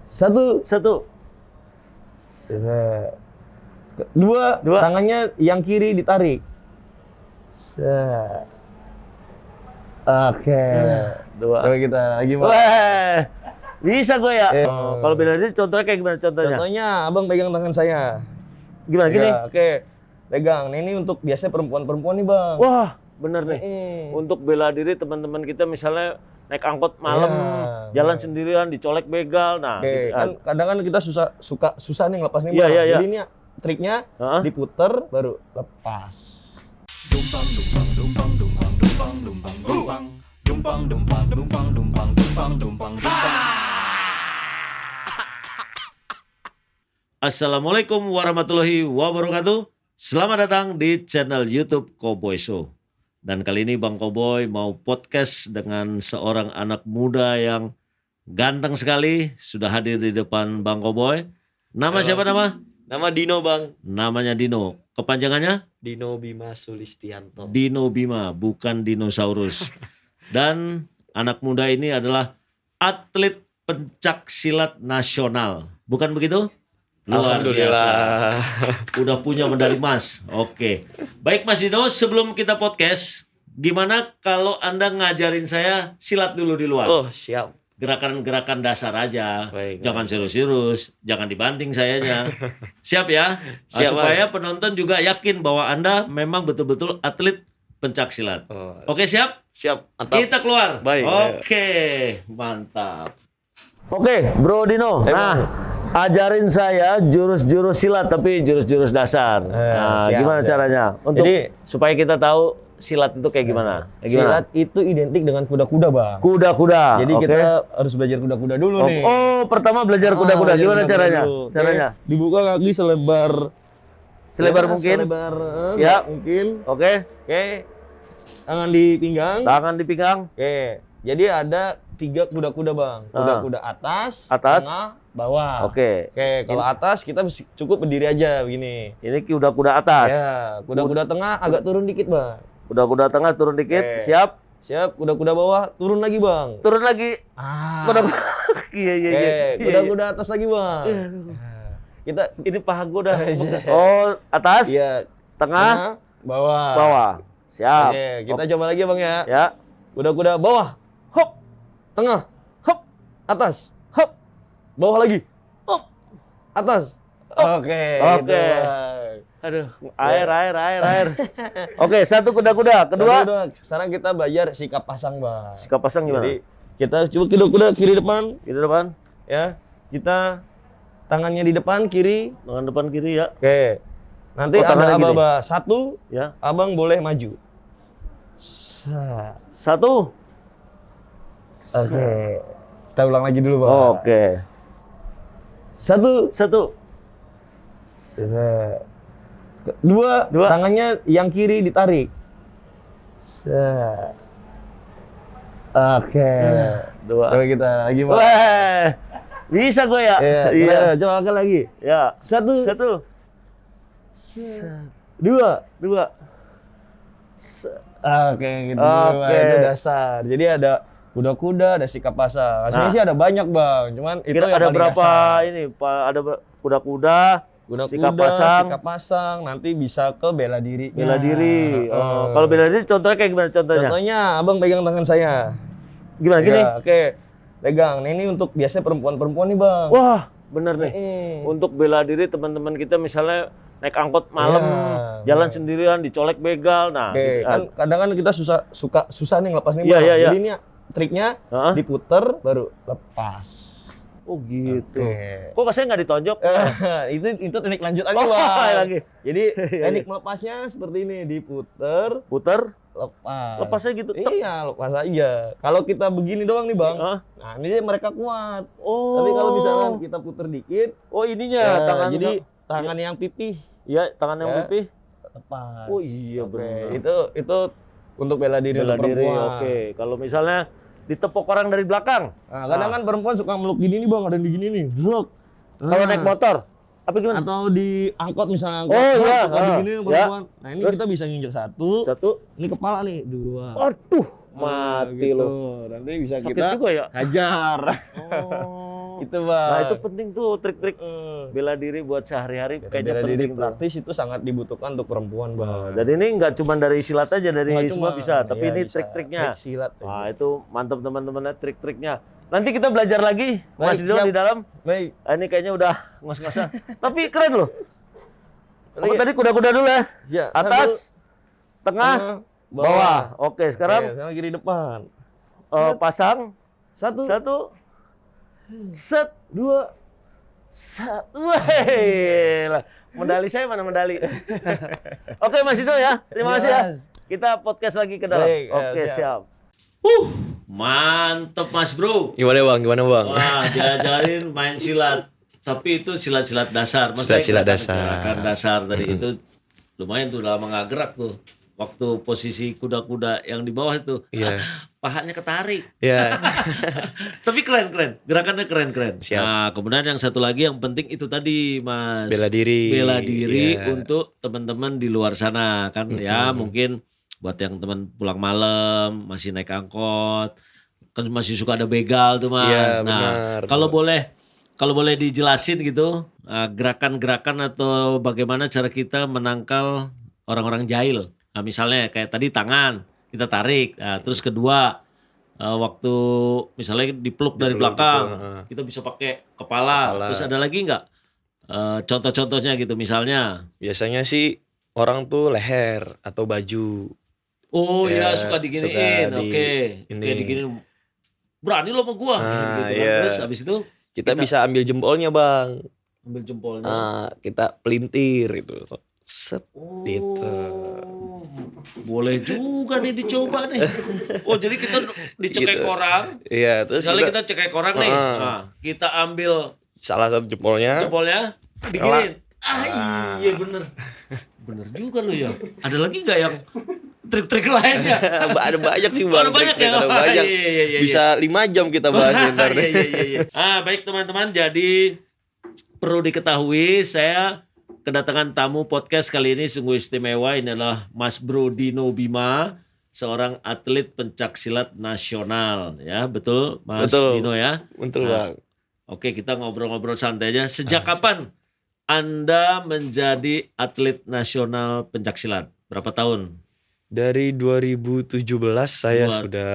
Satu. Dua. Tangannya yang kiri ditarik. Oke. Dua. Coba kita lagi, Bang. Wah, bisa gue ya. Kalau bela diri contohnya kayak gimana contohnya? Contohnya abang pegang tangan saya. Gimana gini? Ya, oke. Pegang. Nah, ini untuk biasanya perempuan-perempuan nih, Bang. Wah, bener nih. Untuk bela diri teman-teman kita misalnya naik angkot malam, jalan sendirian, dicolek begal. Nah, oke. gitu. Kan kadang kan kita susah nih ngelepas nih, Iya, Bang. iya, iya. Jadi ini triknya diputer baru lepas. Assalamualaikum warahmatullahi wabarakatuh. Selamat datang di channel YouTube Cowboy Show. Dan kali ini Bang Cowboy mau podcast dengan seorang anak muda yang ganteng sekali. Sudah hadir di depan Bang Cowboy. Nama siapa nama? Nama Dino, Bang. Namanya Dino. Kepanjangannya? Dino Bima Sulistianto. Dino Bima, bukan dinosaurus. Dan anak muda ini adalah atlet pencak silat nasional. Bukan begitu? Luar biasa. Udah punya medali emas. Oke. Baik Mas Dino, sebelum kita podcast, gimana kalau Anda ngajarin saya silat dulu di luar? Oh, siap. Gerakan-gerakan dasar aja. Baik, Jangan serius-serius, jangan dibanting sayanya. Siap ya? Siap, supaya penonton juga yakin bahwa Anda memang betul-betul atlet pencak silat. Oh, Oke, siap? Siap. Mantap. Kita keluar. Baik. Oke, mantap. Oke, Bro Dino. Nah, ajarin saya jurus-jurus silat tapi jurus-jurus dasar. Nah, siap, gimana siap. caranya? Untuk Jadi, supaya kita tahu silat itu kayak gimana? Silat itu identik dengan kuda-kuda, Bang. Kuda-kuda. Jadi oke. kita harus belajar kuda-kuda dulu nih. Oh, pertama belajar kuda-kuda. Belajar Gimana kuda-kuda caranya? dulu. Caranya? Oke, dibuka kaki selebar Mungkin. Selebar Ya. mungkin. Oke. Oke. Tangan di pinggang. Tangan di pinggang. Oke. Jadi ada 3 kuda-kuda, Bang. Kuda-kuda atas, Atas. tengah, bawah. Oke. Oke, kalau atas kita cukup berdiri aja begini. Ini kuda-kuda atas. Ya, kuda-kuda tengah agak turun dikit, Bang. Kuda-kuda tengah turun dikit. Oke. Siap. Siap, kuda-kuda bawah turun lagi, Bang. Turun lagi. Kuda-kuda. Iya, iya, Oke, iya. kuda-kuda atas lagi, Bang. Nah, kita Ini paha gue udah. Oh, atas. iya, Tengah. bawah. Bawah. Siap. Oke, kita coba lagi, Bang ya. Ya. Kuda-kuda bawah, Hop. tengah, Hop. atas, Hop. bawah lagi, Hop. atas. Hop. Oke. Oke. gitu, Bang. Aduh, air. Oke, satu kuda-kuda. Kedua. Sekarang kita belajar sikap pasang, Bang. Sikap pasang gimana? Jadi kita coba kuda-kuda kiri depan, Di depan. ya. Kita tangannya di depan kiri. Tangan depan kiri ya. Oke. Nanti Oh, tangannya ada gini. aba-aba. Satu, Ya. abang boleh maju. Satu. Oke. Kita ulang lagi dulu, Bang. Oke. Satu. Dua. Tangannya yang kiri ditarik. Oke. Dua. Coba kita lagi, Bang. Wah, bisa gue ya? Iya. Coba lagi. Ya. Satu. Dua. Oke, gitu. Oke. Itu dasar. Jadi ada kuda-kuda, ada sikap pasang. Aslinya sih ada banyak, Bang. Cuman itu Kira yang ada paling berapa dasar. ini? Ada kuda-kuda, Kuda-kuda, sikap pasang, nanti bisa ke bela diri. bela diri. Kalau bela diri contohnya kayak gimana contohnya? Contohnya, abang pegang tangan saya. Gimana gini? Ya, oke. Pegang. Nah, ini untuk biasanya perempuan-perempuan nih, Bang. Wah, bener nih. Untuk bela diri teman-teman kita misalnya naik angkot malam, jalan sendirian, dicolek begal. Nah, Oke, gitu. kan kadang kan kita susah nih ngelepas nih, Iya, Bang. iya, iya. Jadi ini triknya diputer baru lepas. Oh gitu. Oke. Kok saya nggak ditonjok? itu teknik lanjut aja, Oh, Bang. lagi. Jadi teknik melepasnya seperti ini, diputer, Puter, lepas. lepasnya gitu. tek. Iya, lepas aja. Kalau kita begini doang nih, Bang. Nah, ini dia mereka kuat. Oh. Tapi kalau misalkan kita puter dikit, Oh ininya tangan. jadi tangan yang pipih ya tangan yang Ya. pipih. lepas. Oh iya Oke, benar. itu untuk bela diri Bela untuk diri. perempuan. Oke. Kalau misalnya ditepok orang dari belakang. Nah, kadang kan perempuan suka meluk gini nih, Bang, ada yang begini nih. Blok. Kalau naik motor, apa gimana? Atau di angkot misalnya angkot. Oh, iya. Suka begini Ya. perempuan. Nah, ini Terus? kita bisa nginjek satu. Ini kepala nih, dua. Aduh, Nah, mati gitu. lo. Nanti bisa Sakit kita juga ya? hajar. Oh. Itu bang. Nah itu penting tuh trik-trik bela diri buat sehari-hari kayaknya Bela diri penting tuh. praktis itu sangat dibutuhkan untuk perempuan bang. Dan ini nggak cuma dari silat aja, dari Nggak semua cuma, bisa, tapi iya, ini bisa. trik-triknya. Trik silat. Wah itu mantap teman-teman, trik-triknya. Nanti kita belajar lagi, Mas Baik, Dino siap. di dalam. Baik. Ini kayaknya udah ngos-ngosan. Tapi keren loh. Apa tadi kuda-kuda dulu ya? Ya, Atas, tengah, bawah. Oke, sekarang Oke, sekarang kiri depan. pasang. Satu, Set. dua. Wah, medali saya mana medali? Oke Mas Dino ya, terima kasih ya. Yes. Kita podcast lagi ke dalam. Baik, Oke siap. siap. Mantep Mas Bro. Gimana bang? Wah, jalan-jalanin main silat. Tapi itu silat-silat dasar. Maksudnya Silat-silat dasar. gerakan dasar tadi itu lumayan tuh, lama nggak gerak tuh. Waktu posisi kuda-kuda yang di bawah itu, Iya. pahanya ketarik. Ya. Tapi keren, gerakannya keren. Siap. Nah, kemudian yang satu lagi yang penting itu tadi Mas. Bela diri. Bela diri Iya. untuk teman-teman di luar sana kan ya, mungkin buat yang teman pulang malam masih naik angkot kan masih suka ada begal tuh Mas. Iya, Nah, benar. kalau boleh dijelasin gitu gerakan-gerakan atau bagaimana cara kita menangkal orang-orang jahil. Nah, misalnya kayak tadi tangan kita tarik. Nah, terus kedua waktu misalnya dipeluk dari Dipeluk belakang, gitu, kita bisa pakai kepala. Terus ada lagi nggak contoh-contohnya gitu misalnya? Biasanya sih orang tuh leher atau baju. Oh Ya, ya suka diginiin, suka oke, ini. kayak diginiin. Berani lo sama gua, Ah, gitu kan. iya. Terus abis itu Kita bisa ambil jempolnya bang. ambil jempolnya. Kita pelintir itu. Set. Oh, gitu. boleh juga nih dicoba nih. Oh jadi kita dicekek Gitu. orang. Iya, terus Misalnya kita kita cekek orang nih, nah, kita ambil salah satu jempolnya. jempolnya, diginiin. Iya bener. Bener juga lo ya. Ada lagi nggak yang trik-trik lainnya? Ada banyak sih bang. Ada banyak ya? Ada banyak. Iya. Bisa 5 jam kita bahas ntar. Iya. Baik teman-teman, jadi perlu diketahui saya kedatangan tamu podcast kali ini sungguh istimewa. Ini adalah Mas Bro Dino Bima, seorang atlet pencaksilat nasional. Ya betul Mas Betul. Dino ya. Betul Nah, bang. Oke, kita ngobrol-ngobrol santai aja. Sejak kapan Anda menjadi atlet nasional pencaksilat? Berapa tahun? Dari 2017 saya Dua- sudah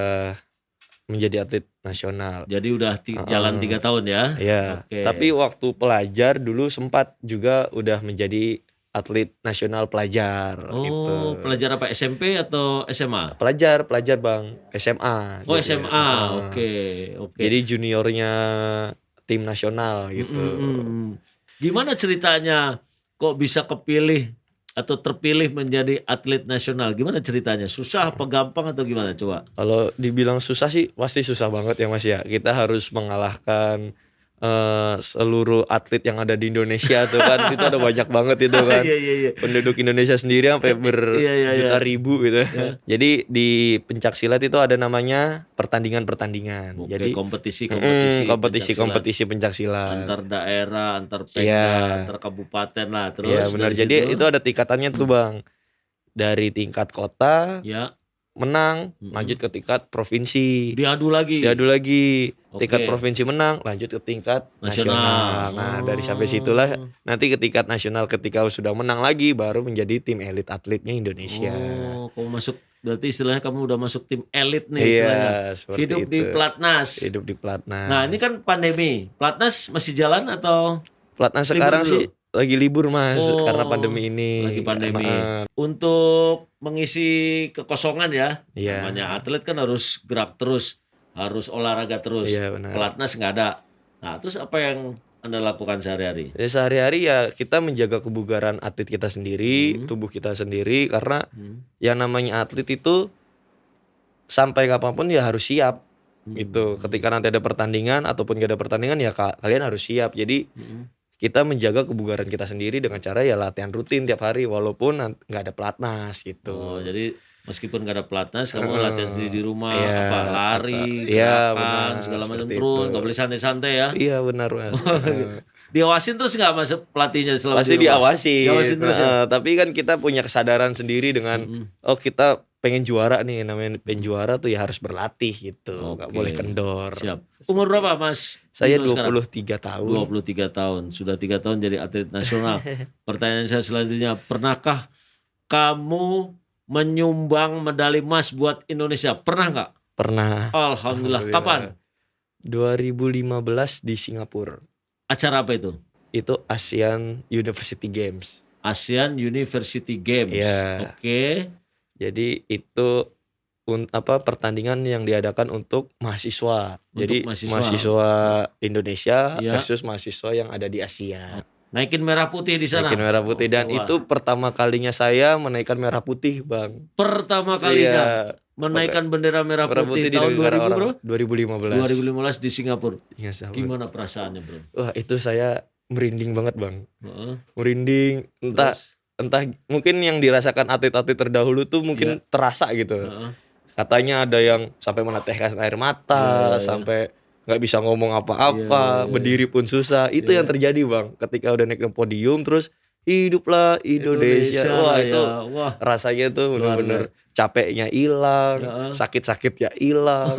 menjadi atlet nasional. Jadi udah jalan 3 tahun ya? Iya. Oke. Tapi waktu pelajar dulu sempat juga udah menjadi atlet nasional pelajar. Oh, gitu. pelajar apa? SMP atau SMA? Pelajar bang, SMA. Oh, Jadi, SMA. Oke. Jadi juniornya tim nasional gitu. Gimana ceritanya kok bisa kepilih atau terpilih menjadi atlet nasional? Gimana ceritanya? Susah apa gampang atau gimana? Coba. Kalau dibilang susah sih pasti susah banget ya Mas ya. Kita harus mengalahkan seluruh atlet yang ada di Indonesia tuh kan. Itu ada banyak banget itu kan. Iya. Penduduk Indonesia sendiri sampai Iya. berjuta ribu gitu. Jadi di pencaksilat itu ada namanya pertandingan-pertandingan. Oke, Jadi kompetisi pencaksilat. antar daerah, antar pemda, Iya. antar kabupaten lah. Terus Iya benar. dari Jadi situ, itu ada tingkatannya tuh Bang. Dari tingkat kota ya menang, lanjut ke tingkat provinsi. diadu lagi. Diadu lagi. Oke. Tingkat provinsi menang, lanjut ke tingkat Nasional. nasional. Nah, dari sampai situlah nanti ke tingkat nasional ketika sudah menang lagi baru menjadi tim elit atletnya Indonesia. Oh, kamu masuk, berarti istilahnya kamu udah masuk tim elit nih Iya, istilahnya. seperti Hidup di itu. Platnas. Hidup di Platnas. Nah, ini kan pandemi. Platnas masih jalan atau Platnas libur sekarang dulu? sih lagi libur Mas Oh, karena pandemi ini. lagi pandemi. Nah, Untuk mengisi kekosongan ya. Iya. Namanya atlet kan harus gerak terus, harus olahraga terus. Iya, benar. Platnas nggak ada. Nah, terus apa yang Anda lakukan sehari-hari? ya sehari-hari ya kita menjaga kebugaran atlet kita sendiri, tubuh kita sendiri karena yang namanya atlet itu sampai kapanpun ya harus siap. Gitu. Ketika nanti ada pertandingan ataupun gak ada pertandingan ya kalian harus siap. Jadi kita menjaga kebugaran kita sendiri dengan cara ya latihan rutin tiap hari walaupun nggak ada pelatnas gitu. Oh, jadi meskipun nggak ada pelatnas, kamu latihan sendiri di rumah, Iya, apa lari, iya, gerakan, benar, segala macam seperti terus, itu. nggak boleh santai-santai ya. Iya benar Mas. Diawasin terus nggak mas pelatihnya selama Pasti di rumah? diawasi. Diawasin terus ya. Tapi kan kita punya kesadaran sendiri dengan oh kita pengen juara nih, namanya pengen juara tuh ya harus berlatih gitu, nggak Oke. boleh kendor. Siap. Umur berapa Mas? Saya Dino sekarang? 23 tahun. 23 tahun. Sudah 3 tahun jadi atlet nasional. Pertanyaan saya selanjutnya, pernahkah kamu menyumbang medali emas buat Indonesia? Pernah nggak? Pernah. Alhamdulillah. Kapan? 2015 di Singapura. Acara apa itu? Itu ASEAN University Games. ASEAN University Games. Iya. Oke. Jadi itu pertandingan yang diadakan untuk mahasiswa. Jadi mahasiswa. mahasiswa Indonesia Iya. versus mahasiswa yang ada di Asia. Naikin merah putih di sana. Naikin merah putih dan Wah. itu pertama kalinya saya menaikkan merah putih, Bang. Pertama kalinya Iya. menaikkan bendera merah putih di tahun negara 2000 bro? 2015. 2015 di Singapura. Iya, sahabat. Gimana perasaannya bro? Wah, itu saya merinding banget, Bang. Heeh. Merinding, entah mungkin yang dirasakan atlet-atlet terdahulu tuh mungkin terasa gitu. Heeh. Katanya ada yang sampai meneteskan air mata, sampai nggak bisa ngomong apa-apa, berdiri pun susah. Itu yang terjadi, Bang. Ketika udah naik ke podium terus hiduplah Indonesia. Wah, itu Wah. rasanya tuh bener-bener capeknya hilang, sakit-sakitnya hilang.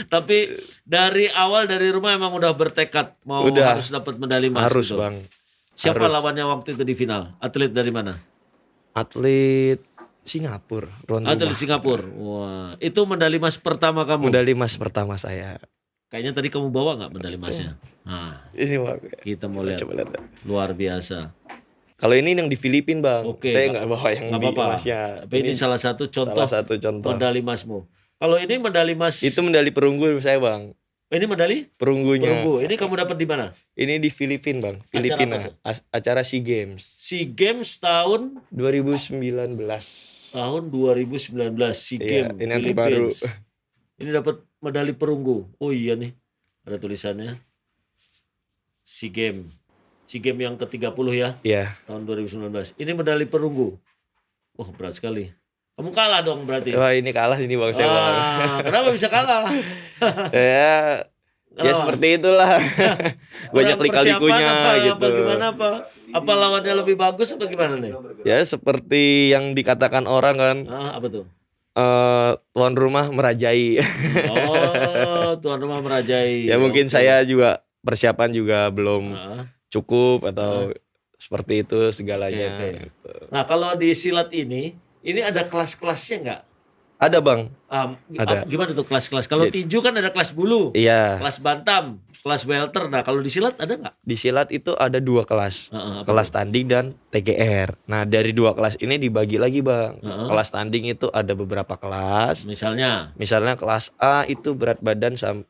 Tapi dari awal dari rumah emang udah bertekad mau harus dapat medali emas. Harus, gitu. Bang. Siapa Harus. lawannya waktu itu di final? Atlet dari mana? Atlet Singapura, tuan Atlet rumah. Singapura. Wah, itu medali emas pertama kamu. Medali emas pertama saya. Kayaknya tadi kamu bawa nggak medali emasnya? Nah, Ini, Bang. kita mau lihat. Coba lihat. Luar biasa. Kalau ini yang di Filipina, Bang. Oke, Saya nggak bawa yang nggak di apa-apa. emasnya. Tapi ini salah satu contoh salah satu contoh. medali emasmu. Kalau ini medali emas, Itu medali perunggu saya, Bang. ini medali Perunggunya. perunggu. Ini kamu dapat di mana? Ini di Filipina, Bang. Acara Filipina. apa Acara SEA Games SEA Games tahun 2019. 2019 SEA Iya, Games. ini yang terbaru. Philippines. Ini dapat medali perunggu. Oh iya nih, ada tulisannya. SEA Games. SEA Games yang ke-30 ya, Iya. tahun 2019. Ini medali perunggu. Oh, berat sekali. Kamu kalah dong berarti. Wah, ini kalah ini, Bang, saya, Bang. Kenapa bisa kalah? Ya Kenapa? seperti itulah. Banyak Kurang lika-likunya persiapan gitu. Apa gimana apa? Apa lawannya lebih bagus apa gimana nih? Ya seperti yang dikatakan orang kan, Apa tuh? tuan rumah merajai. Oh, tuan rumah merajai. Ya mungkin Oke. saya juga persiapan juga belum Ah, cukup atau seperti itu segalanya. Oke. Gitu. Nah, kalau di silat ini ada kelas-kelasnya nggak? Ada, Bang. Ada. Gimana tuh kelas-kelas? Kalau tinju kan ada kelas bulu, Iya. kelas bantam, kelas welter. Nah, kalau di silat ada nggak? Di silat itu ada 2 kelas. Apa Kelas tanding dan TGR. Nah, dari 2 kelas ini dibagi lagi, Bang. Kelas tanding itu ada beberapa kelas. Misalnya Misalnya kelas A itu berat badan 45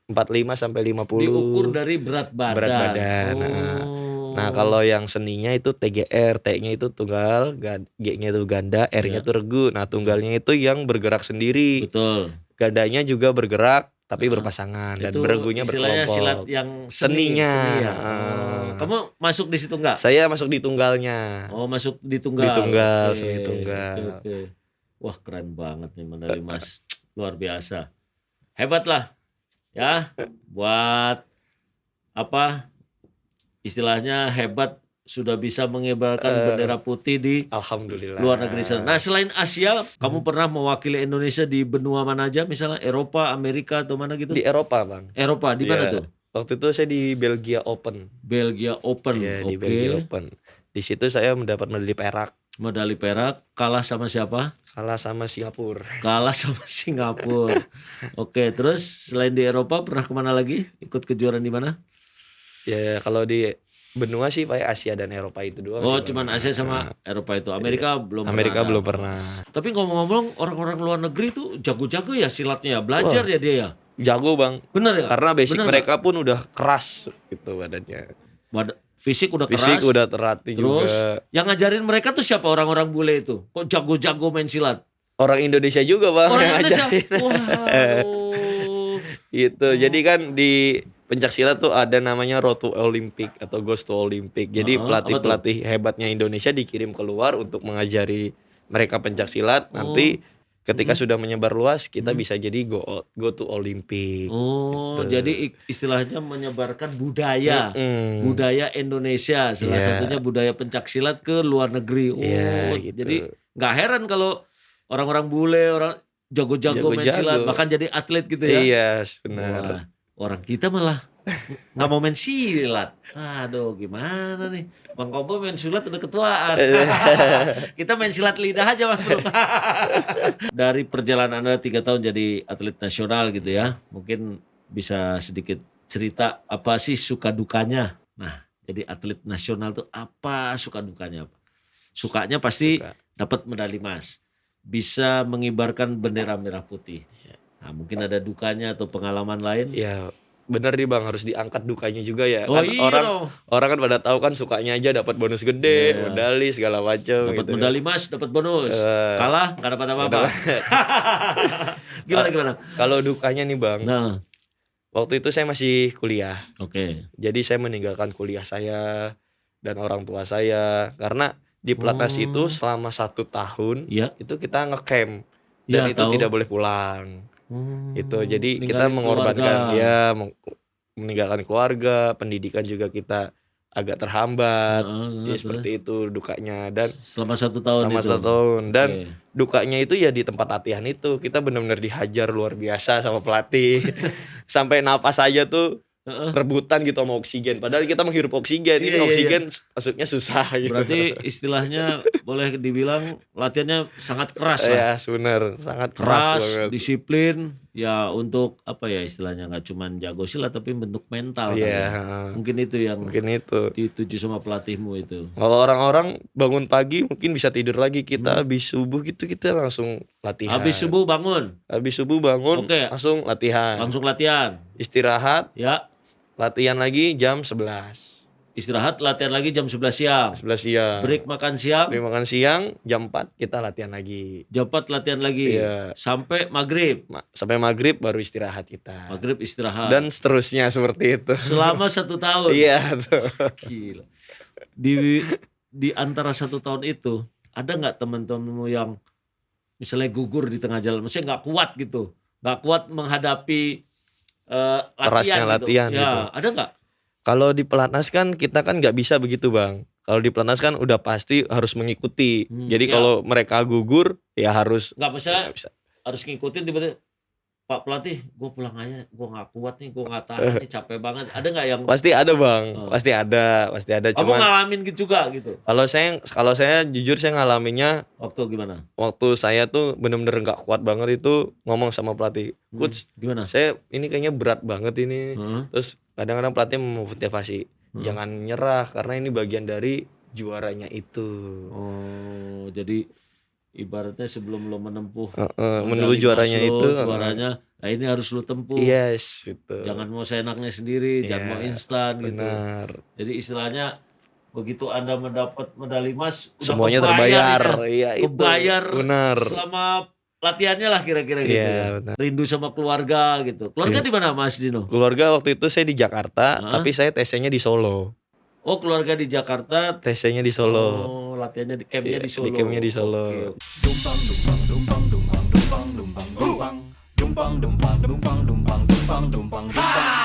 sampai 50. diukur dari berat badan. Berat badan. Oh. Nah, kalau yang seninya itu TGR, T-nya itu tunggal, G-nya itu ganda, R-nya itu regu. Nah, tunggalnya itu yang bergerak sendiri. Betul. Gandanya juga bergerak tapi berpasangan dan Itu beregunya istilahnya berkelompok. silat yang Seninya. seni ya? Kamu masuk di situ nggak? Saya masuk di tunggalnya. Oh, masuk di tunggal. Di tunggal, Oke, seni tunggal. oke. Wah, keren banget nih medali emas. Luar biasa. Hebat lah. Ya, buat apa? Istilahnya hebat sudah bisa mengibarkan bendera putih di Alhamdulillah. luar negeri sana. Nah, selain Asia, kamu pernah mewakili Indonesia di benua mana aja? Misalnya Eropa, Amerika atau mana gitu? Di Eropa, Bang. Eropa, di mana Iya. tuh? Waktu itu saya di Belgia Open. Belgia Open. Iya, di Oke. Belgia Open. Di situ saya mendapat medali perak, Medali perak, kalah sama siapa? kalah sama Singapura. Kalah sama Singapura. Oke, terus selain di Eropa pernah kemana lagi? Ikut kejuaraan di mana? Ya, kalau di benua sih Pak, Asia dan Eropa itu doang. Oh, sih, cuman Bang. Asia sama Eropa itu. Amerika belum Amerika pernah. belum pernah. Tapi ngomong-ngomong, orang-orang luar negeri tuh jago-jago ya silatnya, ya. Belajar ya dia ya. Jago, Bang. Bener ya? Karena basic Bener mereka pun udah keras gitu badannya. Fisik udah Fisik keras. udah terlatih Terus juga. yang ngajarin mereka tuh siapa orang-orang bule itu? Kok jago-jago main silat? Orang Indonesia juga, Bang, Orang yang Indonesia. ngajarin. Waduh. Gitu. Jadi kan di pencak silat tuh ada namanya Road to Olympic atau Goes to Olympic. Jadi pelatih-pelatih hebatnya Indonesia dikirim keluar untuk mengajari mereka pencak silat. Nanti ketika sudah menyebar luas, kita bisa jadi go to Olympic. Oh, jadi istilahnya menyebarkan budaya. Budaya Indonesia, salah satunya budaya pencak silat ke luar negeri. Oh, Iya, gitu. jadi nggak heran kalau orang-orang bule, orang jago-jago main silat, bahkan jadi atlet gitu ya. Iya, benar. Wah, orang kita malah nggak mau main silat. Aduh, gimana nih? Bang Kobo main silat udah ketuaan. Kita main silat lidah aja Mas Bro. Dari perjalanan Anda 3 tahun jadi atlet nasional gitu ya, mungkin bisa sedikit cerita apa sih suka dukanya? Nah, jadi atlet nasional tuh apa suka dukanya? Sukanya pasti dapat medali emas, bisa mengibarkan bendera merah putih. Nah, mungkin ada dukanya atau pengalaman lain? Ya, bener nih Bang, harus diangkat dukanya juga ya. Oh, Kan iya orang kan pada tahu kan sukanya aja dapat bonus gede, medali segala macam Dapat gitu. medali emas, dapat bonus. Kalah nggak dapat apa-apa. Gimana? Kalau dukanya nih Bang, Nah, waktu itu saya masih kuliah. oke. Jadi saya meninggalkan kuliah saya dan orang tua saya karena di Pelatnas itu selama 1 tahun Iya. itu kita ngecamp dan Iya, itu tahu. tidak boleh pulang. Itu jadi kita Ninggalin mengorbankan keluarga. meninggalkan keluarga, pendidikan juga kita agak terhambat. Heeh, Jadi seperti itu dukanya. Dan Selama 1 tahun selama itu. 1 tahun dan Oke. dukanya itu ya di tempat latihan itu kita benar-benar dihajar luar biasa sama pelatih. Sampai napas aja tuh rebutan gitu sama oksigen, padahal kita menghirup oksigen. Ini Iya. oksigen masuknya susah gitu. Berarti istilahnya boleh dibilang latihannya sangat keras lah. ya benar, sangat keras Keras, banget. disiplin, ya untuk apa ya istilahnya nggak cuma jago silat tapi bentuk mental kan Iya, ya. Mungkin itu yang mungkin itu. dituju sama pelatihmu itu. Kalau orang-orang bangun pagi mungkin bisa tidur lagi, kita habis subuh gitu kita langsung latihan. Habis subuh bangun, Habis subuh bangun Oke. langsung latihan. langsung latihan. Istirahat, Ya, latihan lagi jam 11. istirahat latihan lagi jam 11 siang. 11 siang. Break makan siang, Break makan siang, jam 4 kita latihan lagi. jam 4 latihan lagi. Iya. Sampai maghrib. Sampai maghrib baru istirahat kita. Maghrib istirahat. Dan seterusnya seperti itu. Selama 1 tahun. Iya tuh. Gila. Di antara 1 tahun itu, ada nggak teman-temanmu yang misalnya gugur di tengah jalan? Maksudnya nggak kuat gitu. Nggak kuat menghadapi Kerasnya latihan gitu. Ya, gitu. ada nggak? Kalau di Pelatnas kan kita kan nggak bisa begitu Bang. Kalau di Pelatnas kan udah pasti harus mengikuti. Jadi ya. kalau mereka gugur ya harus Nggak bisa, nggak bisa. harus ngikutin tiba-tiba. Pak pelatih, gue pulang aja. Gue nggak kuat nih, gue nggak tahan nih, capek banget. Ada nggak yang Pasti ada Bang, pasti ada. kamu Cuman ngalamin gitu juga gitu? kalau saya jujur saya ngalaminnya Waktu gimana? waktu saya tuh bener-bener nggak kuat banget itu ngomong sama pelatih, Coach, Gimana? saya ini kayaknya berat banget ini. Heeh. Terus kadang-kadang pelatih memotivasi, jangan nyerah karena ini bagian dari juaranya itu. Oh, jadi ibaratnya sebelum lo menempuh Menuju medali juaranya emas lo, itu, juaranya, nah ini harus lo tempuh. yes gitu. Jangan mau seenaknya sendiri, jangan mau instan gitu. Benar. Jadi istilahnya begitu Anda mendapat medali emas, udah Semuanya kebayar terbayar. ya. Iya itu. Kebayar Benar. selama latihannya lah kira-kira gitu. Iya, Ya. benar. Rindu sama keluarga gitu. Keluarga di mana Mas Dino? Keluarga waktu itu saya di Jakarta, Hah? tapi saya TC-nya di Solo. Oh, keluarga di Jakarta. TC-nya di Solo. Oh, latihannya di campnya Iya, di Solo. di campnya di Solo. Oke. Dumpang dumpang dumpang dumpang dumpang dumpang dumpang dumpang dumpang dumpang dumpang dumpang dumpang dumpang